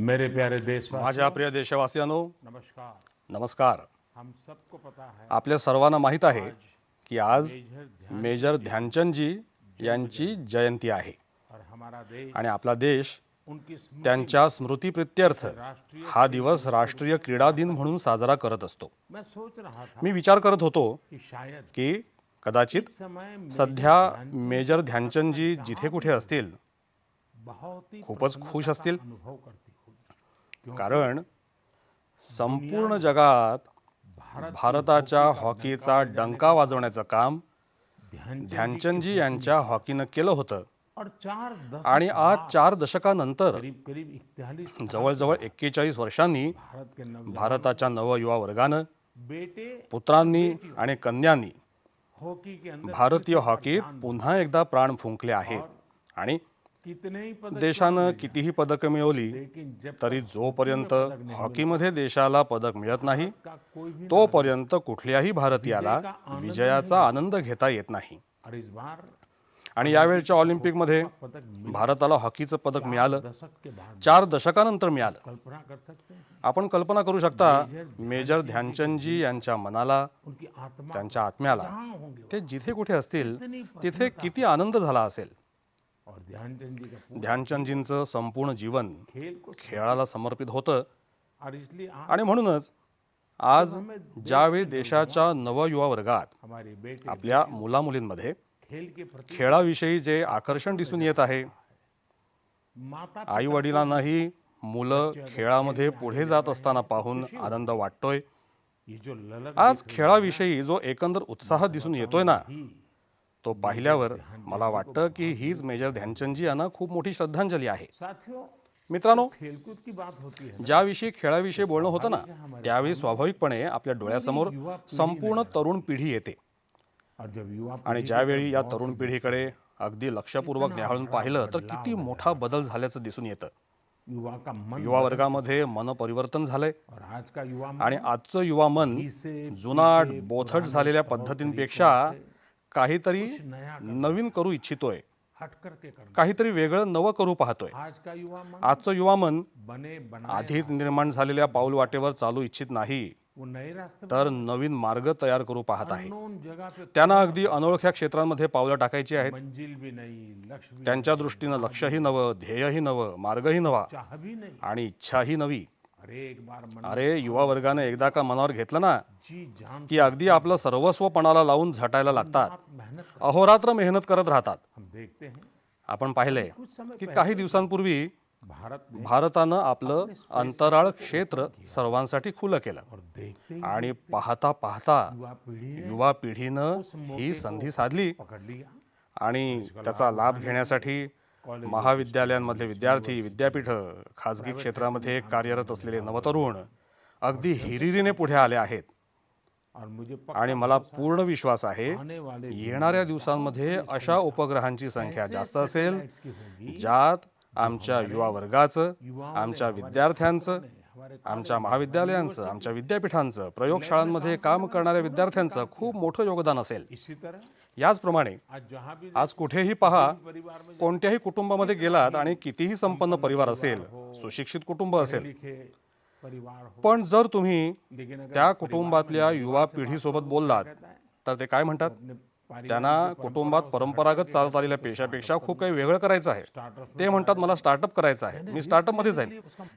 मेरे प्यारे देशवासियों, माझ्या प्रिय देशवासियांनो, नमस्कार। नमस्कार। हम सबको पता है आपल्या सर्वांना माहीत आहे की आज मेजर मेजर ध्यानचंदजी यांची जयंती आहे और हमारा देश आणि आपला देश उनकी स्मृति त्यांच्या स्मृतिप्रित्यर्थ हा दिवस राष्ट्रीय क्रीडा दिन म्हणून साजरा करत असतो। मैं सोच रहा था मी विचार करत होतो कि शायद की कदाचित इस समय सध्या मेजर ध्यानचंदजी जिथे कुठे असतील बहुत ही खूपच खुश असतील, अनुभव करती हुई कारण संपूर्ण जगात भारताच्या हॉकीचा डंका वाजवण्याचं काम ध्यानचंदजी यांच्या हॉकीनं केलं होतं और 4 दशक आणि आज 4 दशकानंतर करीब करीब 41 जवळजवळ 41 वर्षांनी भारत के नव भारताच्या नवयुवा वर्गानं बेटे पुत्रांनी आणि कन्यांनी हॉकी के अंदर भारतीय हॉकीत पुन्हा एकदा प्राण फुंकले आहेत आणि कितने ही पदक देशानं कितीही पदकं मिळवली लेकिन जब तरी जोपर्यंत हॉकीमध्ये देशाला पदक मिळत नाही का कोई भी तोपर्यंत कुठल्याही भारतीयाला विजयाचा आनंद घेता येत नाही। और इस बार आणि यावेळच्या ऑलिम्पिकमध्ये पदक भारताला हॉकीचं पदक मिळालं, दशक के बाद 4 दशकानंतर मिळालं। कल्पना कर सकते हैं आपण कल्पना करू शकता मेजर ध्यानचंदजी यांच्या मनाला, उनकी आत्मा त्यांच्या आत्म्याला कहाँ होंगे ते जिथे कुठे असतील तिथे किती आनंद झाला असेल। और ध्यानचंद जी का पूरा ध्यानचंदजींचं संपूर्ण जीवन खेल को खेळाला समर्पित होतं और इसलिए आज आणि म्हणूनच आज ज्यावेळी देशाच्या नवयुवा वर्गात हमारे बेटे आपल्या मुलामुलींमध्ये खेल के प्रति खेळाविषयी जे आकर्षण दिसून येत आहे, माता आई वडिलांनाही मुलं खेळामध्ये पुढे जात असताना पाहून आनंद वाटतोय। ये जो ललक आज खेळाविषयी जो एकंदर उत्साह दिसून येतोय ना, ही तो पाहिल्यावर मला वाटतं की हीच मेजर ध्यानचंदजी यांना खूप मोठी श्रद्धांजली आहे। साथियों, मित्रांनो, खेलकूद की बात होती है ज्याविषयी खेळाविषयी बोलणं होतं ना, त्यावेळी स्वाभाविकपणे आपल्या डोळ्यासमोर संपूर्ण तरुण पिढी येते और जब युवा आणि ज्यावेळी या तरुण पिढीकडे अगदी लक्षपूर्वक न्याहाळून पाहिलं तर किती मोठा बदल झाल्याचं दिसून येतं। युवा का मन युवा वर्गामध्ये मन परिवर्तन झालंय और आज का युवा मन आणि आजचं युवा मन से जुनाट बोथट झालेल्या पद्धतींपेक्षा काहीतरी नया नवीन करू इच्छितोय, हट करके करना। काहीतरी वेगळं नवं करू पाहतोय। आज का युवा मन आजचं युवा मन बने बना आधीच निर्माण झालेल्या पाऊल वाटेवर चालू इच्छित नाही, वो नए रास्ते तर नवीन मार्ग तयार करू पाहत आहे। अननोन जगह पे त्यांना अगदी अनोळख्या क्षेत्रांमध्ये पावलं टाकायची आहेत। मंजिल भी नहीं, लक्ष्य भी त्यांच्या दृष्टीनं लक्ष्यही नवं, ध्येयही नवं, मार्गही नवा चाह भी नहीं। आणि इच्छाही नवी। अरे एक बार मन अरे युवा वर्गाने एकदा का मनावर घेतलं ना जी जान की अगदी आपलं सर्वस्व पणाला लावून झटायला लागतात, मेहनत अहोरात्र मेहनत करत राहतात। हम देखते हैं आपण पाहिलंय कुछ समय की काही दिवसांपूर्वी भारत ने भारतानं आपलं अंतराळ क्षेत्र सर्वांसाठी खुलं केलं और देखते ही आणि पाहता पाहता युवा पीढ़ी ने युवा पिढीनं ही संधी साधली पकड़ लिया। आणि त्याचा लाभ घेण्यासाठी महाविद्यालयांमधले विद्यार्थी, विद्यापीठ, खाजगी क्षेत्रामध्ये कार्यरत असलेले नवतरुण अगदी हिरिरीने पुढे आले आहेत और मुझे पक्का आणि मला पूर्ण विश्वास आहे आने वाले येणाऱ्या दिवसांमध्ये अशा उपग्रहांची संख्या जास्त असेल satellites की होगी ज्यात आमच्या युवा वर्गाचं, आमच्या विद्यार्थ्यांचं, हमारे आमच्या महाविद्यालयांचं, आमच्या विद्यापीठांचं, प्रयोगशाळांमध्ये काम करणाऱ्या विद्यार्थ्यांचं खूप मोठं योगदान असेल। इसी तरह याचप्रमाणे आज जहाँ भी आज कुठेही पहा, परिवार में कोणत्याही कुटुंबामध्ये गेलात आणि कितीही संपन्न परिवार असेल, सुशिक्षित कुटुंब असेल, लिखे परिवार हो, पण जर तुम्ही लेकिन अगर त्या कुटुंबातल्या युवा पिढीसोबत बोललात तर ते काय म्हणतात? त्यांना कुटुंबात परंपरागत चालत आलेल्या पेशापेक्षा खूप काही वेगळं करायचं आहे। ते म्हणतात मला स्टार्टअप करायचं आहे, मी स्टार्टअपमध्ये जाईन।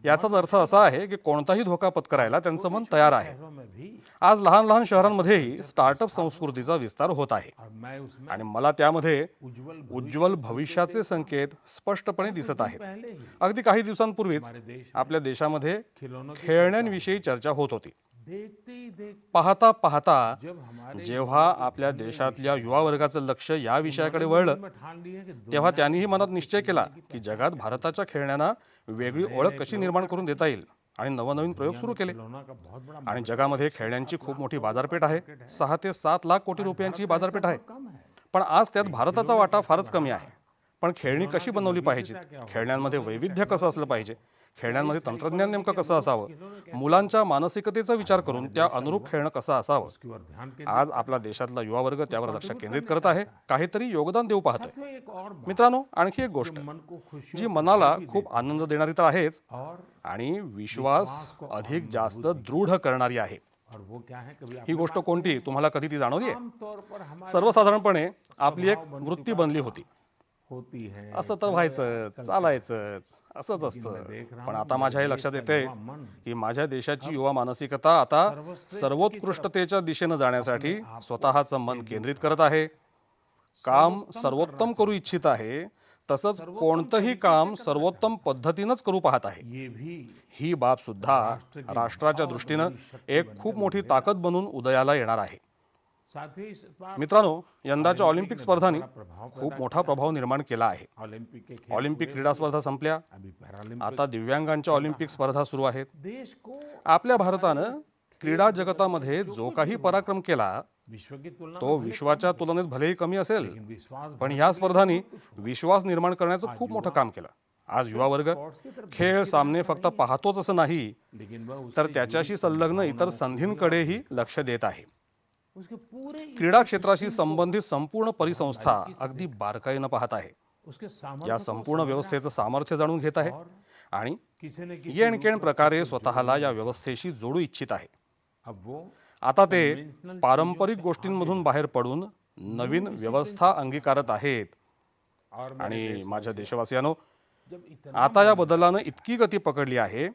याचाच अर्थ असा आहे की कोणताही धोका पत्करायला त्यांचं मन तयार आहे। शहरों में भी आज लहान लहान शहरांमध्येही स्टार्टअप संस्कृतीचा विस्तार होत आहे और मैं उसमें आणि मला त्यामध्ये उज्जवल उज्ज्वल भविष्याचे संकेत स्पष्टपणे दिसत आहेत। पहले ही अगदी काही दिवसांपूर्वीच हमारे देश आपल्या देशामध्ये खिलौनों की खेळण्यांविषयी चर्चा होत होती। देखते ही देख पाहता पाहता जब हमारे जेव्हा आपल्या देशातल्या युवा वर्गाचं लक्ष या विषयाकडे वळलं में ठान लिए कि तेव्हा त्यांनीही मनात निश्चय केला की जगात भारताच्या खेळण्यांना वेगळी ओळख कशी निर्माण करून देता येईल आणि नवनवीन प्रयोग सुरू केले। खिलौना का बहुत बड़ा आणि जगामध्ये खेळण्यांची खूप मोठी बाजारपेठ आहे, 6 ते 7 लाख कोटी रुपयांची बाजारपेठ आहे। कम है। पण आज त्यात भारताचा वाटा फारच कमी आहे। पण खेळणी कशी बनवली पाहिजेत, खेळण्यांमध्ये वैविध्य कसं असलं पाहिजे, खेळण्यांमध्ये तंत्रज्ञान नेमकं कसं असावं, मुलांच्या मानसिकतेचा विचार करून त्या अनुरूप खेळणं कसं असावं, उसकी ओर ध्यान केंद्रित। आज आपला देशातला युवा वर्ग त्यावर लक्ष केंद्रित करत आहे, काहीतरी योगदान देऊ पाहतोय. साथियों, एक और बात मित्रांनो, आणखी एक गोष्ट मन को खुशी जी मनाला खूप आनंद देणारी तर आहेच और आणि विश्वास अधिक जास्त दृढ करणारी आहे. और वो क्या है, कभी ही गोष्ट कोणती, तुम्हाला कधी ती जाणवली आहे? आमतौर पर हमारे सर्वसाधारणपणे आपली एक वृत्ती बनली होती, होती है असं तर व्हायचं, चालायचंच, असंच असतं. पण आता माझ्या हे लक्षात येते की माझ्या देशाची युवा मानसिकता आता सर्वोत्कृष्टतेच्या दिशेनं जाण्यासाठी स्वतःचं मन केंद्रित करत आहे, काम सर्वोत्तम करू इच्छित आहे, तसंच कोणतंही काम सर्वोत्तम पद्धतीनंच करू पाहत आहे. ये भी ही बाब सुद्धा राष्ट्राच्या दृष्टीनं एक खूप मोठी ताकद बनून उदयाला येणार आहे. साथ ही इस बार मित्रांनो, यंदाच्या ऑलिम्पिक स्पर्धांनी खूप मोठा प्रभाव निर्माण केला आहे. ओलंपिक के खेल ऑलिम्पिक क्रीडा स्पर्धा संपल्या, अभी पैरालंपिक आता दिव्यांगांच्या ऑलिम्पिक स्पर्धा सुरू आहेत. देश को आपल्या भारतानं क्रीडा जगतामध्ये जो काही पराक्रम केला विश्व की तुलना तो विश्वाच्या तुलनेत भलेही कमी असेल, में विश्वास पण ह्या स्पर्धांनी विश्वास निर्माण करण्याचं खूप मोठं काम केलं. आज युवा वर्ग खेळ सामने फक्त पाहतोच असं नाही, लेकिन वह तर त्याच्याशी संलग्न इतर संधींकडेही लक्ष देत आहे. उसके पूरे क्रीडा क्षेत्राशी संबंधित संपूर्ण परिसंस्था अगदी बारकाईनं पाहत आहे. उसके या सामर्थ्य संपूर्ण व्यवस्थेचं सामर्थ्य जाणून घेत आहे आणि किसी न किसी येणकेण प्रकारे स्वतःला या व्यवस्थेशी जोडू इच्छित आहे. अब वो आता ते पारंपरिक गोष्टींमधून बाहेर पडून नवीन व्यवस्था अंगीकारत आहेत. और आणि माझ्या देशवासियांनो, जब इतना आता या बदलानं इतकी गती पकडली आहे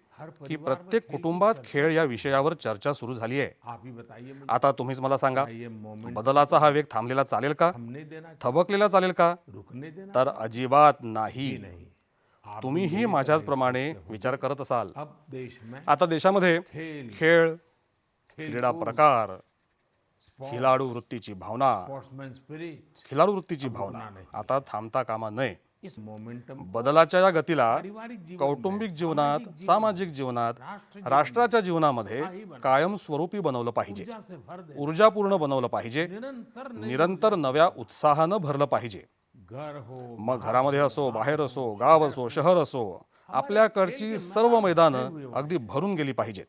की प्रत्येक कुटुंबात खेळ या विषयावर चर्चा सुरू झाली आहे. आप ही बताइए मुझे, आता तुम्हीच मला सांगा, ये मोमेंट बदलाचा हा वेग थांबलेला चालेल का, हमने देना, थबकलेला चालेल का? रुकने देना तर अजिबात नाही. नहीं। आप तुम्हीही माझ्याच प्रमाणे विचार करत असाल. अब देश में आता देशामध्ये खेल खेळ, खेल क्रीडा प्रकार, खिलाडू वृत्तीची भावना, स्पोर्ट्समैन स्पिरिट खिलाडू वृत्तीची भावना आता थांबता कामा नये. इस मोमेंटम बदलाच्या या गतीला पारिवारिक जीवन कौटुंबिक जीवनात, सामाजिक जीवनात, राष्ट्राच्या जीवनामध्ये कायमस्वरूपी बनवलं पाहिजे, ऊर्जा से भर दे, ऊर्जापूर्ण बनवलं पाहिजे, निरंतर नव्या उत्साहानं भरलं पाहिजे. घर हो मग घरामध्ये असो, बाहेर असो, गाव असो, शहर असो, आपल्याकडची सर्व मैदानं अगदी भरून गेली पाहिजेत.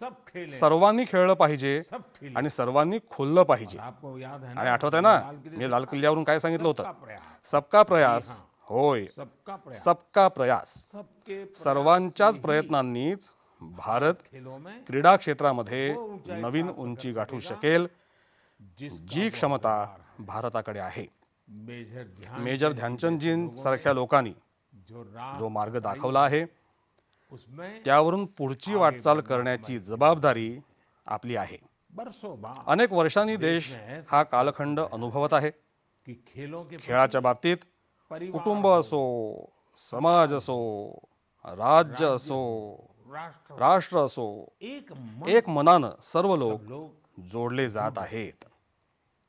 सब खेले, सर्वांनी खेळलं पाहिजे सब खेले। आणि सर्वांनी खुललं पाहिजे. आपको याद है आणि ना, आठवत आहे ना, मी लाल किल्ल्यावरून काय सांगितलं होतं? सबका प्रयास, सबका प्रयास. होय, सबका प्रयास, सबका प्रयास. सबके सर्वांच्याच प्रयत्नांनीच भारत खेलों में क्रीडा क्षेत्रामध्ये नवीन उंची गाठू शकेल, जिस जी क्षमता भारताकडे आहे. मेजर ध्यान मेजर ध्यानचंदजींसारख्या लोकांनी जो राह जो मार्ग दाखवला आहे उसमें त्यावरून पुढची वाटचाल करण्याची जबाबदारी आपली आहे. बरसों बाद अनेक वर्षांनी देश हा कालखंड अनुभवत आहे. कि खेलों के खेळाच्या बाबतीत परिवार कुटुंब असो, समाज असो, राज्य असो, राष्ट्र असो, एक मनानं सर्व लोक लोग जोडले जात आहेत.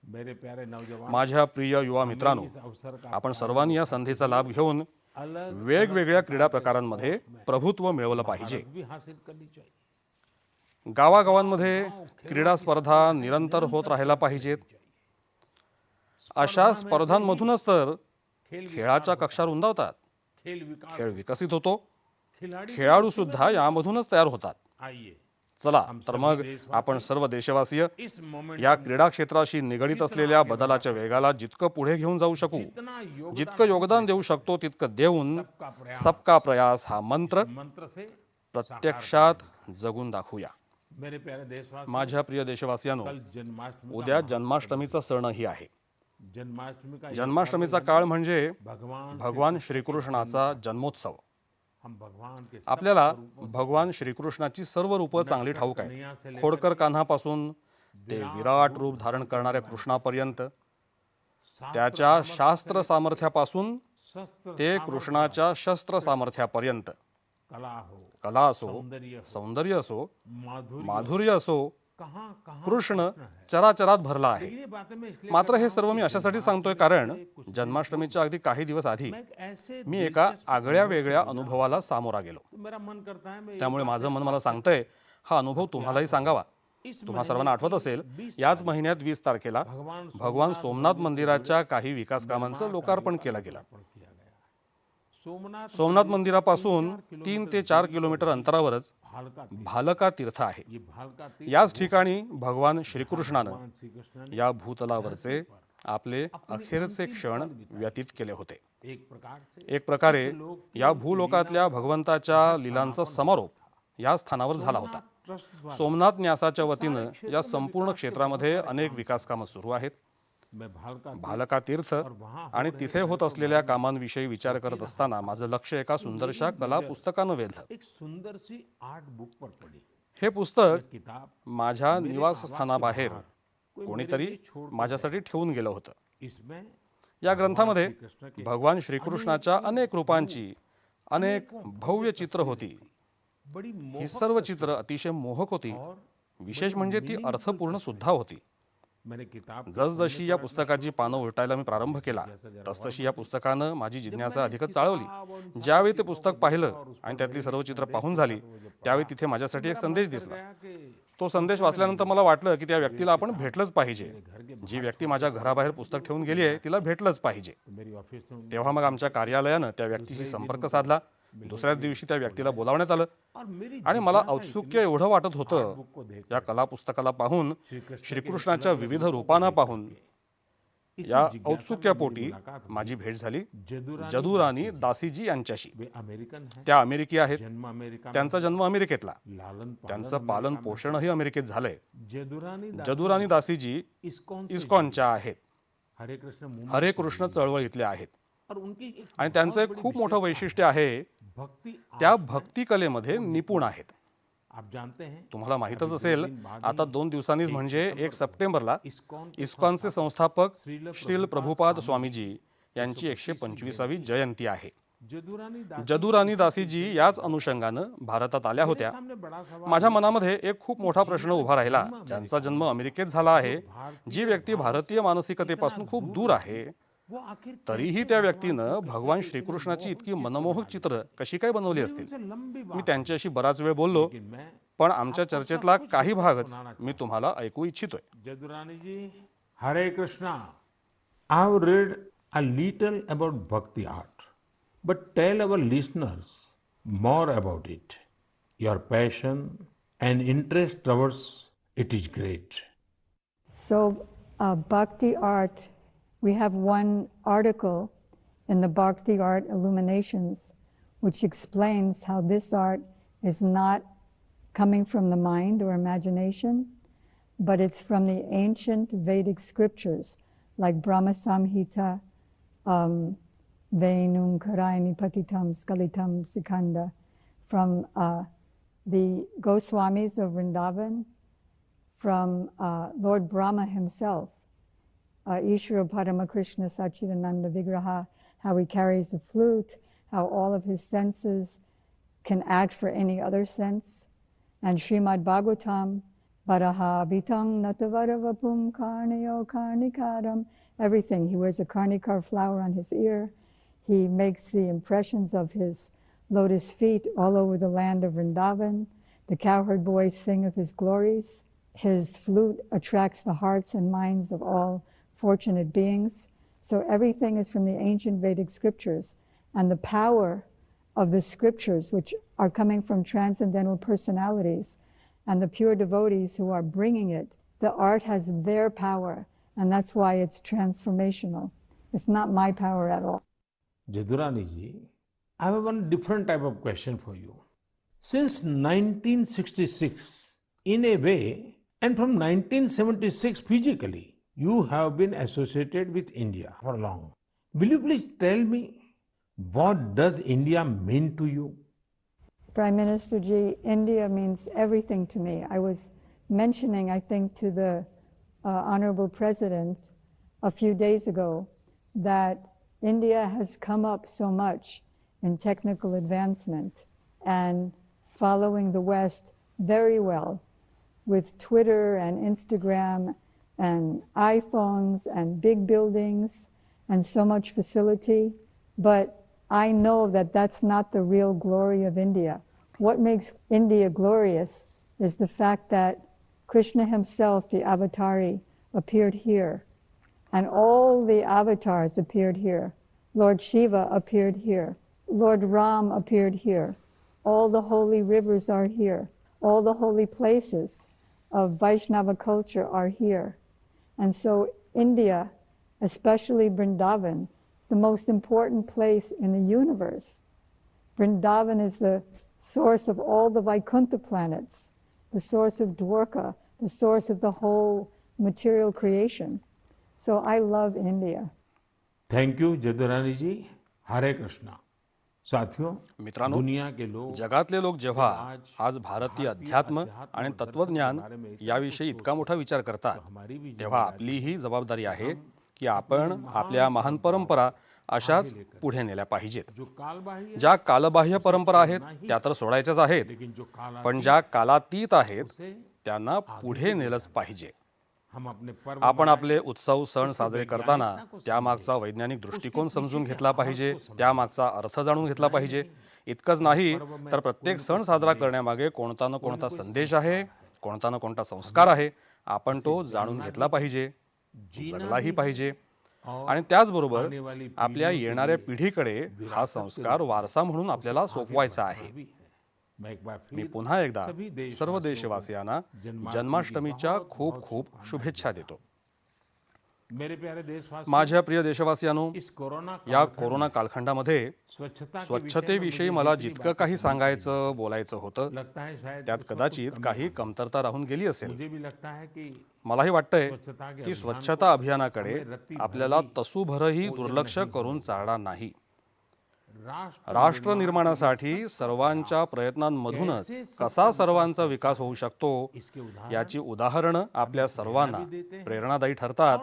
मेरे प्यारे नौजवान, माझ्या प्रिय युवा मित्रांनो, इस अवसर का आपण सर्वांनी या संधीचा लाभ घेऊन अलग वेगवेगळ्या क्रीडा प्रकारांमध्ये प्रभुत्व मिळवलं पाहिजे. भी हासिल करनी चाहिए. गावागावांमध्ये क्रीडा स्पर्धा निरंतर होत राहायला पाहिजेत. अशा स्पर्धांमधूनच तर खेळाच्या कक्षा रुंदावतात, खेल विकास खेळ विकसित होतो, खिलाड़ी खेळाडू सुद्धा यामधूनच तयार होतात. आइए चला तर मग आपण सर्व देशवासीय इस मोमेंट या क्रीडा क्षेत्राशी निगडीत असलेल्या बदलाच्या वेगाला जितकं पुढे घेऊन जाऊ शकू, इतना योग जितकं योगदान देऊ शकतो तितकं देऊन का प्रयास सबका प्रयास हा मंत्र मंत्र से प्रत्यक्षात जगून दाखवूया. मेरे प्यारे देशवासी, माझ्या प्रिय देशवासियांनो, कल जन्माष्टमी उद्या जन्माष्टमीचा सणही आहे. जन्माष्टमी का जन्माष्टमीचा काळ म्हणजे भगवान भगवान श्रीकृष्णाचा जन्मोत्सव. हम भगवान के आपल्याला भगवान श्रीकृष्णाची सर्व रूपं चांगली ठाऊक आहेत. खोडकर कान्हापासून ते विराट रूप धारण करणाऱ्या कृष्णापर्यंत, त्याच्या शास्त्र सामर्थ्यापासून शस्त्र ते कृष्णाच्या शस्त्र सामर्थ्यापर्यंत, कला हो, कला असो, सौंदर्य हो, सौंदर्य असो, माधुर्य माधुर्य असो, कहाँ कहाँ कृष्ण चराचरात भरला आहे. ये बातें मैं इसलिए मात्र हे सर्व मी अशासाठी सांगतोय कारण जन्माष्टमीच्या अगदी काही दिवस आधी मैं एक ऐसे मी एका आगळ्या वेगळ्या अनुभवाला सामोरा गेलो. तो मेरा मन करता है मैं त्यामुळे माझं मन मला सांगतंय हा अनुभव तुम्हालाही सांगावा. इस तुम्हा सर्वांना आठवत असेल, याच महिन्यात 20 तारखेला भगवान सोमनाथ मंदिराच्या काही विकास कामांचं लोकार्पण केलं गेलं. किया गया. सोमनाथ सोमनाथ मंदिरापासून 3 ते 4 किलोमीटर अंतरावरच भालका तीर्थ, भालका तीर्थ आहे. ये भालका तीर्थ याच ठिकाणी भगवान श्रीकृष्णानं भगवान श्री कृष्ण ने या भूतलावरचे आपले अखेरचे क्षण व्यतीत केले होते. एक प्रकार से एक प्रकारे या भूलोकातल्या भगवंताच्या लीलांचा समारोप या स्थानावर झाला होता. ट्रस्ट द्वारा सोमनाथ न्यासाच्या वतीनं या संपूर्ण क्षेत्रामध्ये अनेक विकास कामं सुरू आहेत. मैं भालका भालका तीर्थ आणि तिथे होत असलेल्या कामांविषयी विचार करत असताना माझं लक्ष एका सुंदरशा कला पुस्तकानं वेधलं. एक सुंदर सी आर्ट बुक पर पड़ी. हे पुस्तक किताब माझ्या निवासस्थानाबाहेर कोणीतरी माझ्यासाठी ठेवून गेलं होतं. इसमें या ग्रंथामध्ये भगवान श्रीकृष्णाच्या अनेक रूपांची अनेक भव्य चित्र होती. बड़ी ही सर्व चित्र अतिशय मोहक होती. विशेष म्हणजे ती अर्थपूर्ण सुद्धा होती. मैंने किताब जसजशी या पुस्तकाची पानं उलटायला मी प्रारंभ केला तसतशी या पुस्तकानं माझी जिज्ञासा अधिकच चाळवली. ज्यावेळी ते पुस्तक पाहिलं आणि त्यातली सर्व चित्र पाहून झाली त्यावेळी तिथे माझ्यासाठी एक संदेश दिसला. तो संदेश वाचल्यानंतर मला वाटलं की त्या व्यक्तीला आपण भेटलंच पाहिजे. जी व्यक्ती माझ्या घराबाहेर पुस्तक ठेवून गेली आहे तिला भेटलंच पाहिजे. मेरी ऑफिस में तेव्हा मग आमच्या कार्यालयानं त्या व्यक्तीशी संपर्क साधला. दुसऱ्या दिवशी त्या व्यक्तीला बोलावण्यात आलं और मेरी आणि मला औत्सुक्य एवढं वाटत होतं बुक को देख या कला पुस्तकाला पाहून, श्रीकृष्णाच्या विविध रूपांना पाहून. या औत्सुक्यापोटी माझी भेट झाली जदुरानी दासीजी यांच्याशी. वे अमेरिकन है, त्या अमेरिकी आहेत. जन्म अमेरिका, त्यांचा जन्म अमेरिकेतला, लालन त्यांचं पालन पोषणही अमेरिकेत झालंय. जदुरानी जदुरानी दासीजी इस्कॉन इस्कॉनच्या आहेत. हरे कृष्ण मुंबई हरे कृष्ण चळवळीतले आहेत. और उनकी एक आणि त्यांचं एक खूप मोठं वैशिष्ट्य आहे, भक्ति त्या भक्ती कलेमध्ये निपुण आहेत. आप जानते हैं तुम्हाला माहीतच असेल, आता 2 दिवसांनीच म्हणजे 1 सप्टेंबरला इस्कॉन इस्कॉनचे संस्थापक श्रील प्रभुपाद स्वामीजी यांची 125वी जयंती आहे. जदुरानी दास जदुरानी दासीजी याच अनुषंगानं भारतात आल्या होत्या. सामने बड़ा सवाल माझ्या मनामध्ये एक खूप मोठा प्रश्न उभा राहिला. ज्यांचा जन्म अमेरिकेत झाला आहे, जी व्यक्ती भारतीय मानसिकतेपासून खूप दूर आहे, वो आखिर तरीही त्या व्यक्तीनं भगवान श्रीकृष्णाची इतकी मनमोहक चित्र कशी काय बनवली असतील. से लंबी मी बात, त्यांच्याशी बराच वेळ बोललो, लेकिन मैं पण आमच्या चर्चेतला काही भागच मी तुम्हाला ऐकू इच्छितोय. Jadurani ji, Hare Krishna. I have read a little about bhakti art, but tell our listeners more about it. Your passion and interest towards it is great. So, Bhakti art, we have one article in the Bhakti Art Illuminations which explains how this art is not coming from the mind or imagination, but it's from the ancient Vedic scriptures like Brahma Samhita, Venum Karayani Patitam Skalitam Sikanda, from the Goswamis of Vrindavan, from Lord Brahma himself, Ishvara Paramakrishna Sachidananda Vigraha, how he carries the flute, how all of his senses can act for any other sense. And Srimad Bhagavatam, Varaha Bitang Natavaravapum Karnayo Karnikaram, everything. He wears a karnikar flower on his ear. He makes the impressions of his lotus feet all over the land of Vrindavan. The cowherd boys sing of his glories. His flute attracts the hearts and minds of all fortunate beings. So everything is from the ancient Vedic scriptures. And the power of the scriptures, which are coming from transcendental personalities and the pure devotees who are bringing it, the art has their power. And that's why it's transformational. It's not my power at all. Jadurani ji, I have one different type of question for you. Since 1966, in a way, and from 1976 physically, you have been associated with India for long. Will you please tell me, what does India mean to you? Prime Minister Ji, India means everything to me. I was mentioning, I think, to the Honorable President a few days ago that India has come up so much in technical advancement and following the West very well with Twitter and Instagram and iPhones and big buildings and so much facility. But I know that that's not the real glory of India. What makes India glorious is the fact that Krishna himself, the Avatari, appeared here. And all the avatars appeared here. Lord Shiva appeared here. Lord Ram appeared here. All the holy rivers are here. All the holy places of Vaishnava culture are here. And so India, especially Vrindavan, is the most important place in the universe. Vrindavan is the source of all the Vaikuntha planets, the source of Dwarka, the source of the whole material creation. So I love India. Thank you Jadurani ji. Hare Krishna. साथियों, मित्रांनो, दुनिया के लोग जगातले लोक जेव्हा आज भारतीय अध्यात्म आणि तत्वज्ञान याविषयी इतका मोठा विचार करतात, तेव्हा आपली ही जबाबदारी आहे की आपण आपल्या महान परंपरा अशाच पुढे नेल्या पाहिजेत. जो कालबाह्य ज्या कालबाह्य परंपरा आहेत त्या तर सोडायच्याच आहेत, लेकिन जो काल पण ज्या कालातीत आहेत त्यांना पुढे नेलंच पाहिजे. हम अपने पर्व आपण आपले उत्सव सण साजरे करताना त्यामागचा वैज्ञानिक दृष्टिकोन समजून घेतला पाहिजे, त्यामागचा अर्थ जाणून घेतला पाहिजे. इतकंच नाही तर प्रत्येक सण साजरा करण्यामागे कोणता ना कोणता संदेश आहे, कोणता ना कोणता संस्कार आहे, आपण तो जाणून घेतला पाहिजे, जगलाही पाहिजे. आणि त्याचबरोबर आपल्या येणाऱ्या पिढीकडे हा संस्कार वारसा म्हणून आपल्याला सोपवायचा आहे. मी पुन्हा एकदा सर्व देशवासियांना जन्माष्टमीच्या खूप खूप शुभेच्छा देतो. मेरे प्यारे देशवासी, माझ्या प्रिय देशवासियांनो, इस कोरोना या कोरोना कालखंडामध्ये स्वच्छता स्वच्छतेविषयी मला जितकं काही सांगायचं बोलायचं होतं लगता है शायद त्यात कदाचित काही कमतरता राहून गेली असेल. मुझे भी लगता है कि मलाही वाटतंय की स्वच्छता अभियानाकडे आपल्याला तसूभरही दुर्लक्ष करून चालणार नाही. राष्ट्र निर्माणासाठी सर्वांच्या प्रयत्नांमधूनच कसा सर्वांचा विकास होऊ शकतो याची उदाहरणं आपल्या सर्वांना प्रेरणादायी ठरतात.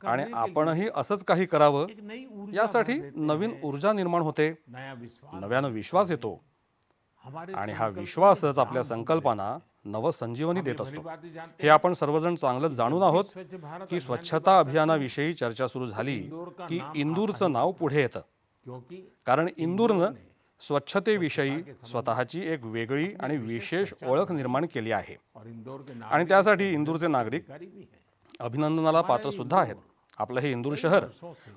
आणि आपणही असंच काही करावं यासाठी नवीन ऊर्जा निर्माण होते, नया विश्वास, नव्यानं विश्वास येतो हमारे आणि हा विश्वासच आपल्या संकल्पांना नवसंजीवनी देत असतो. हे आपण सर्वजण चांगलंच जाणून आहोत की स्वच्छता अभियानाविषयी चर्चा सुरू झाली की इंदूरचं नाव पुढे येतं. क्योंकि कारण इंदूरनं स्वच्छतेविषयी स्वतःची एक वेगळी आणि विशेष ओळख निर्माण केली आहे. और इंदौर के आणि त्यासाठी इंदूरचे नागरिक नागरिक भी है. अभिनंदनाला पात्र सुद्धा आहेत. आपलं हे इंदूर शहर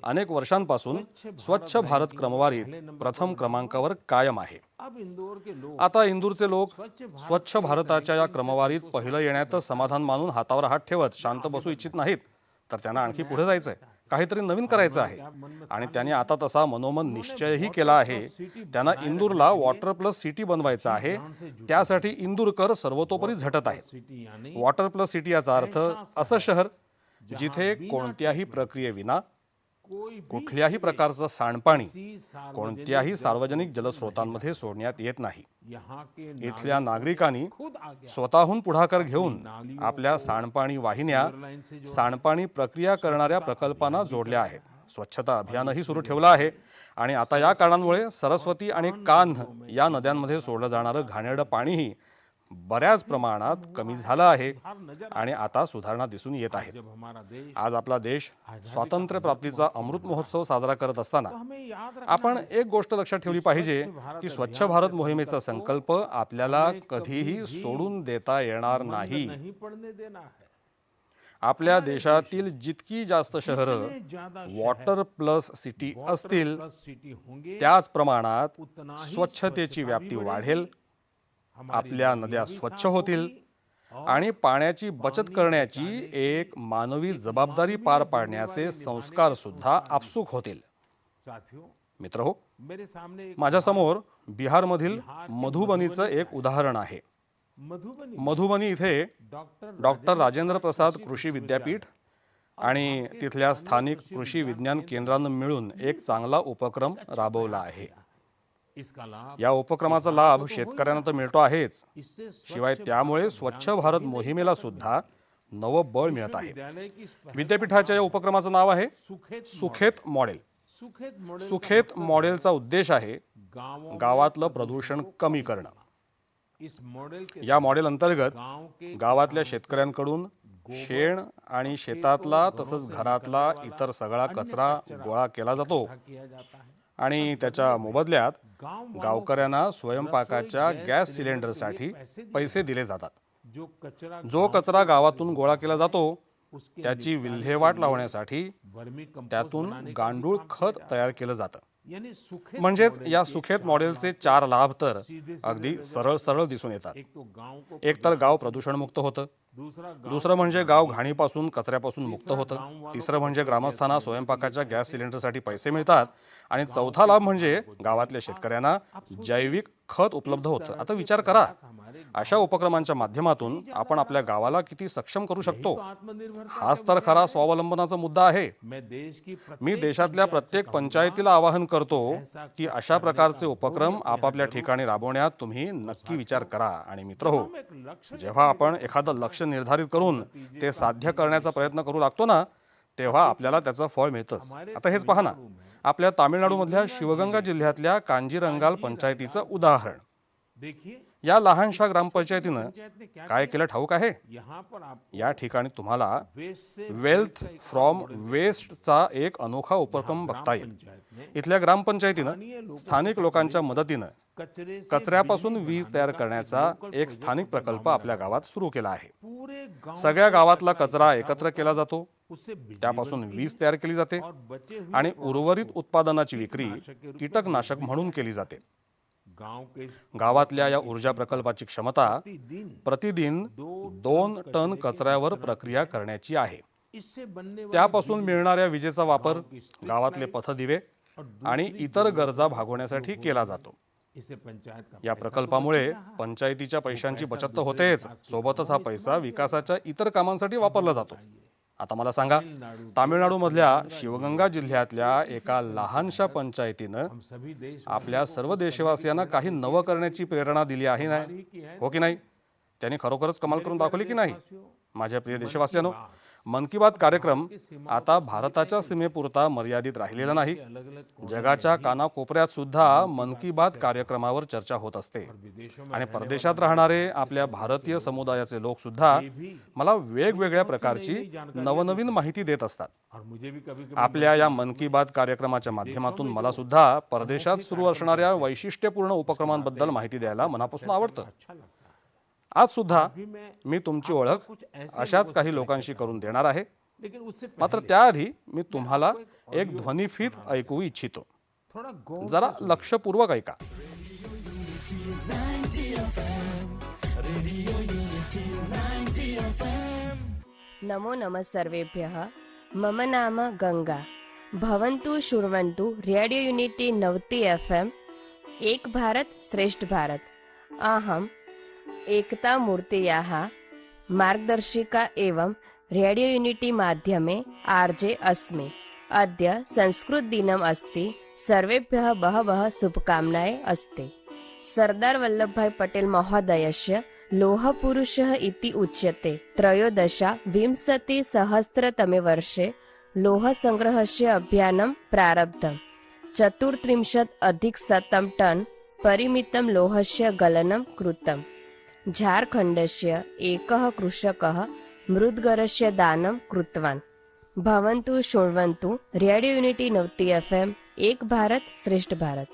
अनेक वर्षांपासून स्वच्छ भारत क्रमवारीत प्रथम क्रमांकावर कायम आहे. अब इंदौर के लोग आता इंदूरचे लोक स्वच्छ भारताच्या या क्रमवारीत पहिलं येण्याचं समाधान मानून हातावर हात ठेवत शांत बसू इच्छित नाहीत, तर त्यांना आणखी पुढे जायचंय, काहीतरी नवीन करायचं आहे. आणि त्यांनी आता तसा मनोमन निश्चयही केला आहे. त्यांना इंदूरला वॉटर प्लस सिटी बनवायचं आहे. त्यासाठी इंदूरकर सर्वतोपरी झटत आहेत. सिटी यानी वॉटर प्लस सिटी याचा अर्थ असं शहर जिथे कोणत्याही प्रक्रियेविना कोई कुठल्याही प्रकारचं सांडपाणी 30 साल कोणत्याही सार्वजनिक जलस्रोतांमध्ये सोडण्यात येत नाही. यहाँ के इथल्या नागरिकांनी खुद आगे स्वतःहून पुढाकार घेऊन आपल्या सांडपाणी वाहिन्या लाइन से जो सांडपाणी प्रक्रिया करणाऱ्या प्रकल्पांना जोडल्या आहेत. स्वच्छता अभियानही सुरू ठेवलं आहे. आणि आता या कारणांमुळे सरस्वती आणि कान्ह या नद्यांमध्ये सोडलं जाणारं घाणेरडं पाणीही बऱ्याच प्रमाणात कमी झालं आहे आणि आता सुधारणा दिसून येत आहेत. जब हमारा देश आज आपला देश स्वातंत्र्य प्राप्तीचा अमृत महोत्सव साजरा करत असताना हमें याद रखना आपण एक गोष्ट लक्षात ठेवली पाहिजे की स्वच्छ भारत मोहिमेचा संकल्प आपल्याला कधीही सोडून देता येणार नाही. नहीं पड़ने देना है. आपल्या देशातील जितकी जास्त शहरं ज्यादा वॉटर प्लस सिटी असतील प्लस सिटी होंगे त्याच प्रमाणात उतना ही स्वच्छतेची व्याप्ती वाढेल, हमारी आपल्या नद्या स्वच्छ होतील आणि पाण्याची बचत करण्याची एक मानवी जबाबदारी पार पाडण्याचे संस्कार सुद्धा आपसूक होतील. साथियों, मित्रहो, मेरे सामने एक माझ्यासमोर बिहारमधील मधुबनीचं एक उदाहरण आहे. मधुबनी मधुबनी इथे डॉक्टर राजेंद्र प्रसाद कृषी विद्यापीठ आणि तिथल्या स्थानिक कृषी विज्ञान केंद्रानं मिळून एक चांगला उपक्रम राबवला आहे. इसका लाभ या उपक्रमाचा लाभ शेतकऱ्यांना तर मिळतो आहेच, इससे शिवाय त्यामुळे स्वच्छ भारत मोहिमेला सुद्धा नवं बळ मिळत आहे. विद्यालय की इस विद्यापीठाच्या या उपक्रमाचं नाव आहे सुखेत सुखेत मॉडेल. सुखेत मॉडेल सुखेत मॉडेलचा उद्देश आहे गांवों गावातलं प्रदूषण कमी करणं. इस मॉडेल के या मॉडेल अंतर्गत गांव के गावातल्या शेतकऱ्यांकडून शेण आणि शेतातला तसंच घरातला इतर सगळा कचरा गोळा केला जातो किया जाता है. आणि त्याच्या मोबदल्यात गांव गावकऱ्यांना स्वयंपाकाच्या गॅस सिलेंडरसाठी पैसे दिले जातात. जो कचरा जो कचरा गावातून गोळा केला जातो त्याची विल्हेवाट लावण्यासाठी वर्मी कंपोस्ट त्यातून गांडूळ खत तयार केलं जातं. यानी सुखेत म्हणजेच मॉडेल या के सुखेत चार मॉडेलचे लाभ 4 लाभ तर सीधे अगदी सरळ सरळ दिसून येतात. एक तो गांव को एक तर गाव प्रदूषणमुक्त होतं, दूसरा दुसरं म्हणजे गाव घाणीपासून कचऱ्यापासून मुक्त होतं, तिसरं म्हणजे ग्रामस्थांना स्वयंपाकाच्या गॅस सिलेंडरसाठी पैसे मिळतात आणि चौथा लाभ म्हणजे गावातल्या शेतकऱ्यांना जैविक खत उपलब्ध होतं. आता विचार करा, अशा उपक्रमांच्या माध्यमातून आपण आपल्या गावाला किती सक्षम करू शकतो. आत्मनिर्भरता हाच तर खरा स्वावलंबनाचा मुद्दा आहे. मैं देश की मी देशातल्या प्रत्येक पंचायतीला आवाहन करतो की अशा प्रकारचे उपक्रम आपापल्या ठिकाणी राबवण्यात तुम्ही नक्की विचार करा. आणि मित्रहो, एक लक्ष्य जेव्हा आपण एखादं लक्ष्य निर्धारित करून ते साध्य करण्याचा प्रयत्न करू लागतो ना, तेव्हा आपल्याला त्याचं फळ मिळतंच. आता हेच पहा ना, आपल्या तामिळनाडूमधल्या शिवगंगा जिल्ह्यातल्या कांजीरंगाल पंचायतीचं उदाहरण. देखिए या लहानशा ग्रामपंचायतीनं पंचायत ने क्या काय केलं ठाऊक आहे? यहाँ पर आप या ठिकाणी तुम्हाला वेस्ट से वेल्थ फ्रॉम वेस्टचा एक अनोखा उपक्रम बघता येईल. पंचायत ने इथल्या ग्रामपंचायतीनं स्थानिक लोकांच्या मदतीनं कचरे से कचऱ्यापासून वीज तयार करण्याचा एक स्थानिक प्रकल्प आपल्या गावात सुरू केला आहे. पूरे गांव सगळ्या गावातला कचरा एकत्र केला जातो, उससे बिजली त्यापासून वीज तयार केली जाते और बचे हुए आणि उर्वरित उत्पादनाची विक्री कीटकनाशक म्हणून केली जाते. गांव के गावातल्या या ऊर्जा प्रकल्पाची क्षमता प्रतिदिन प्रतिदिन 2 टन कचऱ्यावर प्रक्रिया करण्याची आहे. इससे बनने वाली त्यापासून मिळणाऱ्या विजेचा वापर गावातले पथदिवे आणि इतर गरजा भागवण्यासाठी केला जातो. इससे पंचायत का या प्रकल्पामुळे पंचायतीच्या पैशांची बचत तर होतेच, सोबतच हा पैसा विकासाच्या इतर कामांसाठी वापरला जातो. आता मला सांगा, तामिळनाडूमधल्या शिवगंगा जिल्ह्यातल्या एका लहानशा पंचायतीनं हम सभी देश आपल्या सर्व देशवासियांना काही नवं करण्याची प्रेरणा दिली आहे नाही, हो की नाही? त्यांनी खरोखरच कमाल करून दाखवली की नाही? माझ्या प्रिय देशवासियांनो, मन की बात कार्यक्रम आता भारताच्या सीमेपुरता मर्यादित राहिलेला नाही. अलग अलग जगाच्या कानाकोपऱ्यात सुद्धा मन की बात कार्यक्रमावर चर्चा होत असते. विदेशों में आणि परदेशात राहणारे आपल्या भारतीय समुदायाचे लोक सुद्धा मला वेगवेगळ्या प्रकारची नवनवीन माहिती देत असतात. और मुझे भी कभी कभी आपल्या या मन की बात कार्यक्रमाच्या माध्यमातून मला सुद्धा परदेशात सुरू असणाऱ्या वैशिष्ट्यपूर्ण उपक्रमांबद्दल माहिती द्यायला मनापासून आवडतं. अच्छा लगता है आज सुद्धा भी मैं मी तुमची ओळख अशाच काही लोकांशी करून देणार आहे. लेकिन उससे मात्र त्याआधी मी तुम्हाला एक ध्वनिफीत ऐकवू इच्छितो. थोड़ा गौर जरा लक्षपूर्वक ऐका. नमो नमः सर्वेभ्यः. मम नाम गंगा. भवन्तु शृण्वन्तु रेडियो यूनिटी 90 FM. एक भारत श्रेष्ठ भारत. अहम् एकता मूर्तेयाः मार्गदर्शिका एवं रेडियो यूनिटी माध्यमे आर्जे अस्मि. अद्य संस्कृत दिनम् अस्ति. सर्वेभ्यः बहवः शुभकामनाः अस्ति. सरदार वल्लभभाई पटेल महोदयस्य लोहपुरुषः इति उच्यते. 13विंशतिसहस्रतमे वर्षे लोहसङ्ग्रहस्य अभियानं प्रारब्धम्. 34 टन् परिमितं लोहस्य गलनं कृतम्. झारखण्डस्य एकः कृषकः मृद्गरस्य दानं कृतवान्. भवन्तु शृण्वन्तु रेडियो यूनिटी 90 FM. एक भारत श्रेष्ठ भारत.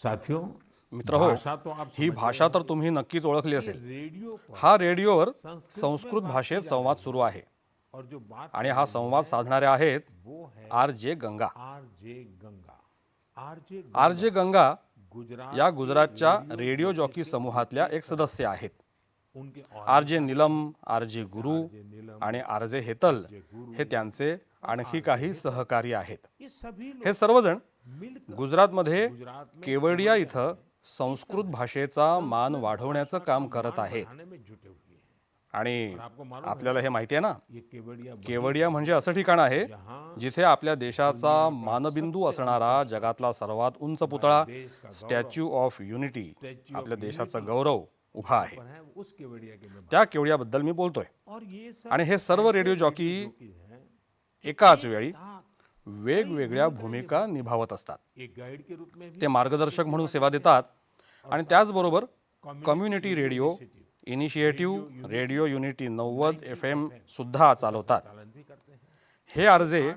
साथियों मित्रहो, भाषा तो आप ही भाषा तर तुम्ही नक्कीच ओळखली असेल. रेडियो पर हा रेडिओवर संस्कृत भाषेत संवाद सुरू आहे और जो बात आणि हा संवाद साधणारे आहेत वो है RJ Ganga. RJ Ganga. RJ RJ Ganga Gujarat या गुजरातच्या रेडिओ जॉकी समूहातल्या एक सदस्य आहेत. उनके आरजे नीलम, आरजे गुरु आणि आरजे हेतल हे त्यांचे आणखी काही सहकारी आहेत. ये सभी लोग हे सर्वजण मिलकर गुजरातमध्ये गुजरात में केवडिया इथं संस्कृत भाषेचा मान वाढवण्याचं काम करत आहेत. खाने में जुटे हुए हैं. आणि आपको मालूम आपल्याला हे माहिती आहे ना, ये केवड़िया केवडिया म्हणजे असं ठिकाण आहे जिथे आपल्या देशाचा मानबिंदू असणारा जगातला सर्वात उंच पुतळा स्टॅच्यू ऑफ युनिटी, आपल्या देशाचा गौरव उभा आहे. है उस केवड़िया के में. त्या केवडियाबद्दल मी बोलतोय. और ये सब आणि हे सर्व रेडिओ जॉकी है एकाच वेळी वेगवेगळ्या भूमिका निभावत असतात. एक गाइड के रूप में भी ते मार्गदर्शक म्हणून सेवा देतात आणि त्याचबरोबर community radio initiative radio unity 90 FM सुद्धा चालवतात. पालन भी करते हैं. हे आरजे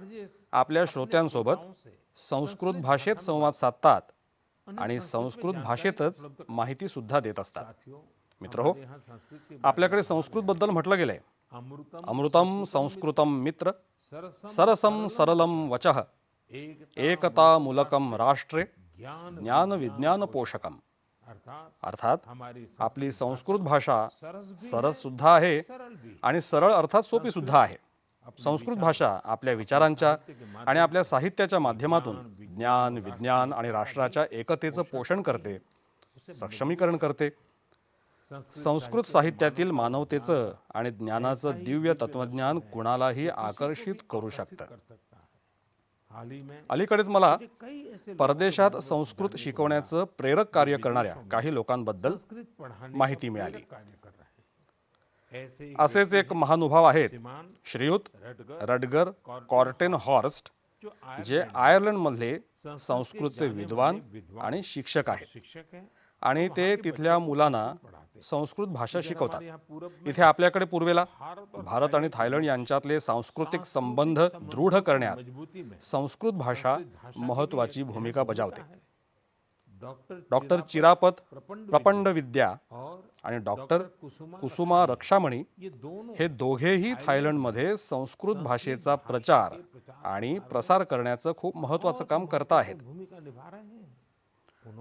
आपल्या श्रोत्यांसोबत संस्कृत भाषेत संवाद साधतात आणि संस्कृत भाषेतच माहिती सुद्धा देत असतात. साथियों मित्रहो, यहाँ संस्कृत के आपल्याकडे संस्कृत बद्दल म्हटलं गेलंय, अमृतम संस्कृतम मित्र सरसम सरलम वचः एकता मूलकम राष्ट्रे ज्ञान विज्ञान पोषकम. अर्थात आपली संस्कृत भाषा सरस सुद्धा आहे आणि सरळ अर्थात सोपी सुद्धा आहे. संस्कृत भाषा आपल्या विचारांच्या आणि आपल्या साहित्याच्या माध्यमातून ज्ञान विज्ञान आणि राष्ट्राच्या एकतेचं पोषण करते, सक्षमीकरण करते. संस्कृत साहित्यातील मानवतेचं आणि ज्ञानाचं दिव्य तत्वज्ञान कुणालाही आकर्षित करू शकतं. अलीकडेच मला परदेशात संस्कृत शिकवण्याचं प्रेरक कार्य करणाऱ्या काही लोकांबद्दल माहिती मिळाली. असेच एक महानुभाव आहेत श्रीयुत रटगर कॉर्टेन हॉर्स्ट, जे आयर्लंडमधले संस्कृतचे विद्वान आणि शिक्षक आहेत आणि ते तिथल्या मुलांना संस्कृत भाषा शिकवतात. इथे आपल्याकडे पूर्वेला भारत आणि थायलंड यांच्यातले सांस्कृतिक संबंध दृढ करण्यात संस्कृत भाषा महत्त्वाची भूमिका बजावते. डॉक्टर चिरापत प्रपंड विद्या आणि डॉक्टर कुसुमा रक्षामणी हे दोघेही थायलंडमध्ये संस्कृत भाषेचा प्रचार आणि प्रसार करण्याचं खूप महत्त्वाचं काम करत आहेत.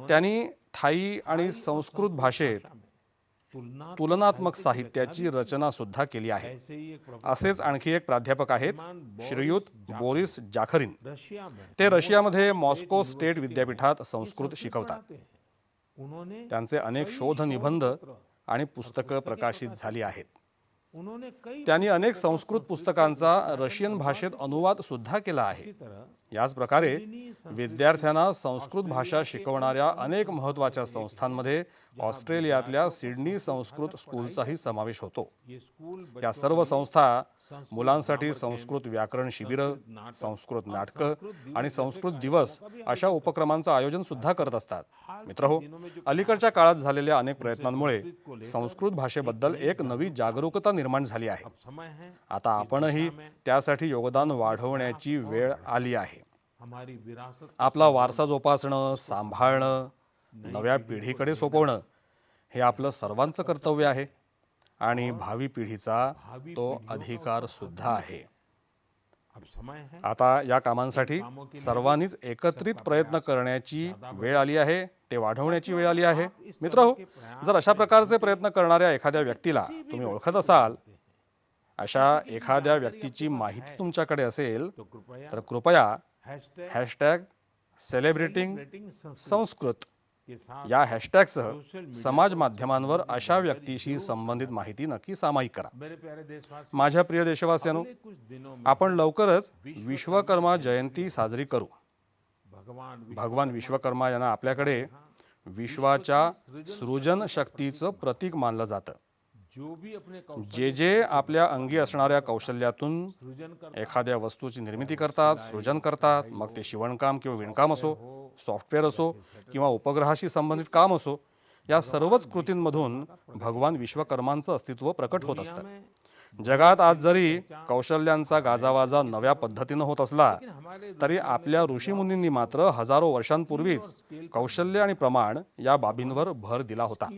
त्यांनी थाई आणि संस्कृत भाषेत तुलनात्मक साहित्याची रचना सुद्धा केली आहे. असेच आणखी एक प्राध्यापक आहेत श्रीयुत बोरिस जाखरिन. ते रशियामध्ये मॉस्को स्टेट विद्यापीठात संस्कृत शिकवतात. त्यांचे अनेक शोध निबंध आणि पुस्तकं प्रकाशित झाली आहेत. त्यांनी अनेक संस्कृत पुस्तकांचा रशियन भाषेत अनुवाद सुद्धा केला आहे. याच प्रकारे विद्यार्थ्यांना संस्कृत भाषा शिकवणाऱ्या अनेक महत्त्वाच्या संस्थांमध्ये ऑस्ट्रेलियातल्या सिडनी संस्कृत स्कूलचाही समावेश होतो. या सर्व संस्था मुलांसाठी संस्कृत व्याकरण शिबिरं, संस्कृत नाटकं आणि संस्कृत दिवस अशा उपक्रमांचं आयोजन सुद्धा करत असतात. मित्रहो, अलीकडच्या काळात झालेल्या अनेक प्रयत्नांमुळे संस्कृत भाषेबद्दल एक नवी जागरूकता निर्माण झाली आहे. आता आपणही त्यासाठी योगदान वाढवण्याची वेळ आली आहे. आपला वारसा जोपासणं, सांभाळणं, नव्या पिढीकडे सोपवणं हे आपलं सर्वांचं कर्तव्य आहे आणि भावी पिढीचा तो अधिकार सुद्धा आहे. आता या कामांसाठी सर्वांनीच एकत्रित प्रयत्न करण्याची वेळ आली आहे, ते वाढवण्याची वेळ आली आहे. मित्रहो, जर अशा प्रकारचे प्रयत्न करणाऱ्या एखाद्या व्यक्तीला तुम्ही ओळखत असाल, अशा एखाद्या व्यक्तीची माहिती तुमच्याकडे असेल तर कृपया #सेलिब्रेटिंग संस्कृत या हॅशटॅगसह समाज माध्यमांवर अशा व्यक्तीशी संबंधित माहिती नक्की सामायिक करा. माझ्या प्रिय देशवासियांनो, आपण लवकरच विश्वकर्मा जयंती साजरी करू. भगवान विश्वकर्मा यांना आपल्याकडे विश्वाच्या सृजन शक्तीचं प्रतीक मानलं जातं. जे जे आपल्या अंगी असणाऱ्या कौशल्यातून एखाद्या वस्तूची निर्मिती करतात, सृजन करतात, मग ते शिवणकाम किंवा विणकाम असो, सॉफ्टवेअर असो किंवा उपग्रहाशी संबंधित काम असो, या सर्वच कृतींमधून भगवान विश्वकर्मांचं अस्तित्व प्रकट होत असतं. जगात आज जरी कौशल्यांचा गाजावाजा नव्या पद्धतीनं होत असला तरी आपल्या ऋषीमुनींनी मात्र हजारो वर्षांपूर्वीच कौशल्य आणि प्रमाण या बाबींवर भर दिला होता.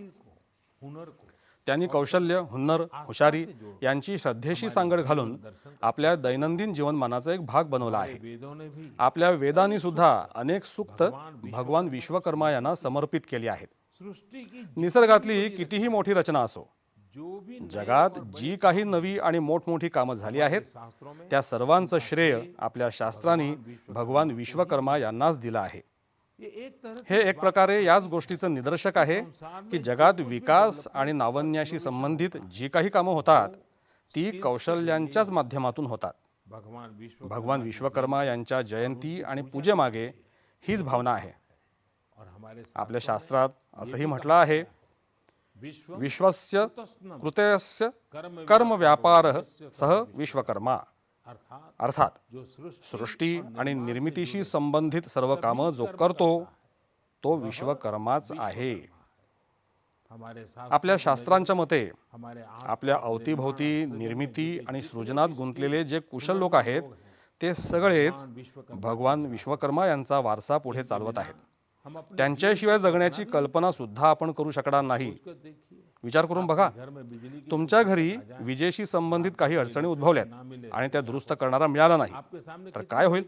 त्यांनी कौशल्य, हुन्नर, हुशारी यांची श्रद्धेशी सांगड घालून आपल्या दैनंदिन जीवनमानाचा एक भाग बनवला आहे. आपल्या वेदांनी सुद्धा अनेक सूक्त भगवान विश्वकर्मा यांना समर्पित केली आहेत. निसर्गातली कितीही मोठी रचना असो, जगात जी काही नवी आणि मोठमोठी कामं झाली आहेत त्या सर्वांचं श्रेय आपल्या शास्त्रांनी भगवान विश्वकर्मा यांनाच दिलं आहे. हे एक प्रकारे याच गोष्टीचं निदर्शक आहे की जगात विकास आणि नावन्याशी संबंधित जी काही कामं होतात ती कौशल्यांच्याच माध्यमातून होतात. भगवान विश्वकर्मा यांच्या जयंती आणि पूजेमागे हीच भावना आहे. आपल्या शास्त्रात असंही म्हटलं आहे, विश्वस्य कृतस्य कर्म व्यापारः सह विश्वकर्मा. अर्थात सृष्टी आणि निर्मितीशी संबंधित सर्व कामं जो करतो तो विश्वकर्माच आहे. आपल्या शास्त्रांच्या मते आपल्या अवतीभोवती निर्मिती आणि सृजनात गुंतलेले जे कुशल लोक आहेत ते सगळेच भगवान विश्वकर्मा यांचा वारसा पुढे चालवत आहेत. त्यांच्याशिवाय जगण्याची कल्पना सुद्धा आपण करू शकणार नाही. विचार करून बघा, तुमच्या घरी विजेशी संबंधित काही अडचणी उद्भवल्यात आणि त्या दुरुस्त करणारा मिळाला नाही तर काय होईल?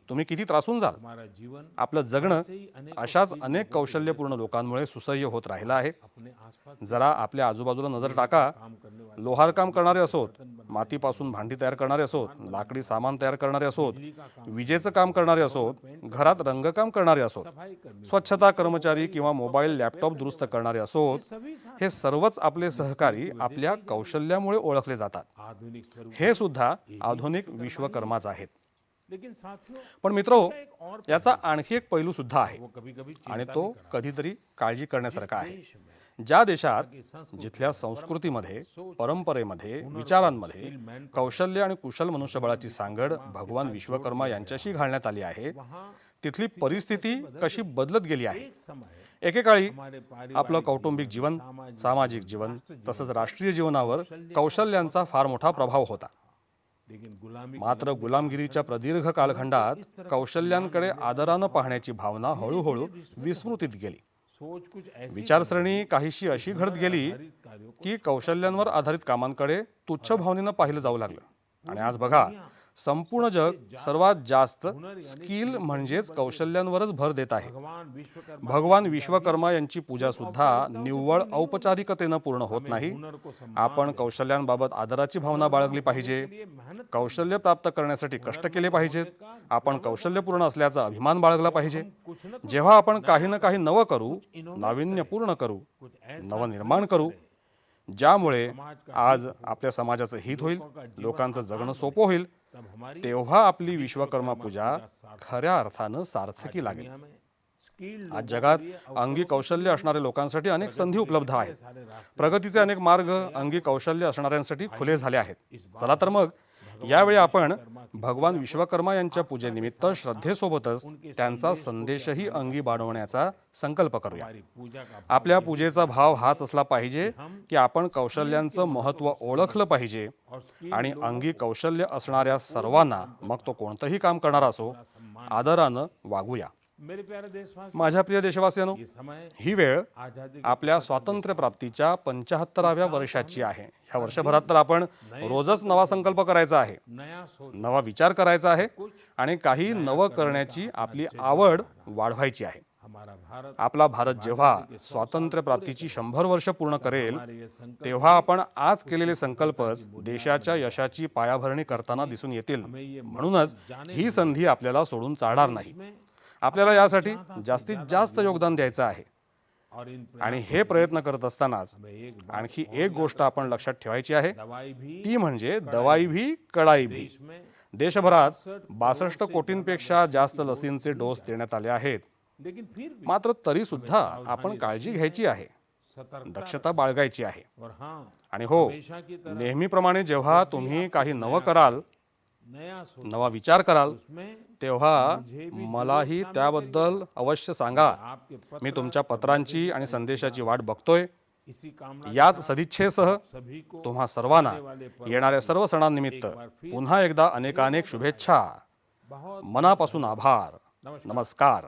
तुम्ही किती त्रासून जाल. आपलं जगणं अशाच अनेक कौशल्यपूर्ण लोकांमुळे सुसह्य होत राहिलं आहे. जरा आपल्या आजूबाजूला नजर टाका. लोहारकाम करणारे असोत, मातीपासून भांडी तयार करणारे असोत, लाकडी सामान तयार करणारे असोत, विजेचं काम करणारे असोत, घरात रंगकाम करणारे असोत, स्वच्छता कर्मचारी किंवा मोबाईल लॅपटॉप दुरुस्त करणारे असोत, हे सर्वच आपले सहकारी आपल्या कौशल्यामुळे ओळखले जातात. हे सुद्धा आधुनिक विश्वकर्माच आहेत. पण मित्रो, याचा आणखी एक पैलू सुद्धा आहे आणि तो कधीतरी काळजी करण्यासारखा आहे. ज्या देशात जिथल्या संस्कृतीमध्ये, परंपरेमध्ये, विचारांमध्ये कौशल्य आणि कुशल मनुष्यबळाची सांगड भगवान विश्वकर्मा यांच्याशी घालण्यात आली आहे, तिथली परिस्थिती कशी बदलत गेली आहे. एकेकाळी आपलं कौटुंबिक जीवन, सामाजिक जीवन तसंच राष्ट्रीय जीवनावर कौशल्यांचा फार मोठा प्रभाव होता. मात्र गुलामगिरीच्या प्रदीर्घ कालखंडात कौशल्यांकडे आदरानं पाहण्याची भावना हळूहळू विस्मृतीत गेली. विचारसरणी काहीशी अशी घडत गेली की कौशल्यांवर आधारित कामांकडे तुच्छ भावनेनं पाहिलं जाऊ लागलं. आणि आज बघा, संपूर्ण जग सर्वात जास्त स्किल म्हणजेच कौशल्यांवरच भर देत आहे. भगवान विश्वकर्मा यांची पूजा सुद्धा निव्वळ औपचारिकतेनं पूर्ण होत नाही. आपण कौशल्यांबाबत आदराची भावना बाळगली पाहिजे. कौशल्य प्राप्त करण्यासाठी कष्ट केले पाहिजेत. आपण कौशल्यपूर्ण असल्याचा अभिमान बाळगला पाहिजे. जेव्हा आपण काही ना काही नवं करू, नाविन्यपूर्ण करू, नवनिर्माण करू, ज्यामुळे आज आपल्या समाजाचं हित होईल, लोकांचं जगणं सोपं होईल, तेव्हा आपली विश्वकर्मा पूजा खऱ्या अर्थानं सार्थकी लागेल. आज जगात अंगी कौशल्य असणाऱ्या लोकांसाठी अनेक संधी उपलब्ध आहेत. प्रगतीचे अनेक मार्ग अंगी कौशल्य असणाऱ्यांसाठी खुले झाले आहेत. चला तर मग यावेळी आपण भगवान विश्वकर्मा यांच्या पूजेनिमित्त श्रद्धेसोबतच त्यांचा संदेशही अंगी बाळगण्याचा संकल्प करूया. आपल्या पूजेचा भाव हाच असला पाहिजे की आपण कौशल्यांचं महत्त्व ओळखलं पाहिजे आणि अंगी कौशल्य असणाऱ्या सर्वांना, मग तो कोणतंही काम करणारा असो, आदरानं वागूया. माझ्या प्रिय देशवासियांनो, ही वेळ आपल्या स्वातंत्र्य प्राप्तीच्या 75व्या वर्षाची आहे. ह्या वर्षभरात तर आपण रोजच नवा संकल्प करायचा आहे, नवा विचार करायचा आहे आणि काही नवं करण्याची आपली आवड वाढवायची आहे. आपला भारत जेव्हा स्वातंत्र्य प्राप्तीची 100 वर्ष पूर्ण करेल, तेव्हा आपण आज केलेले संकल्पच देशाच्या यशाची पायाभरणी करताना दिसून येतील. म्हणूनच ही संधी आपल्याला सोडून चालणार नाही. आपल्याला यासाठी जास्तीत जास्त योगदान द्यायचं आहे. आणि हे प्रयत्न करत असतानाच आणखी एक गोष्ट आपण लक्षात ठेवायची आहे, ती म्हणजे दवाई भी कडाई भी. देशभरात 62 कोटींपेक्षा जास्त लसींचे डोस देण्यात आले आहेत. मात्र तरी सुद्धा आपण काळजी घ्यायची आहे, दक्षता बाळगायची आहे. आणि हो, नेहमीप्रमाणे जेव्हा तुम्ही काही नवं कराल, नवा विचार कराल, तेव्हा मलाही त्याबद्दल अवश्य सांगा. मी तुमच्या पत्रांची आणि संदेशाची वाट बघतोय. याच सदिच्छेसह तुम्हा सर्वांना येणाऱ्या सर्व सणांनिमित्त पुन्हा एकदा अनेकानेक शुभेच्छा. मनापासून आभार. नमस्कार.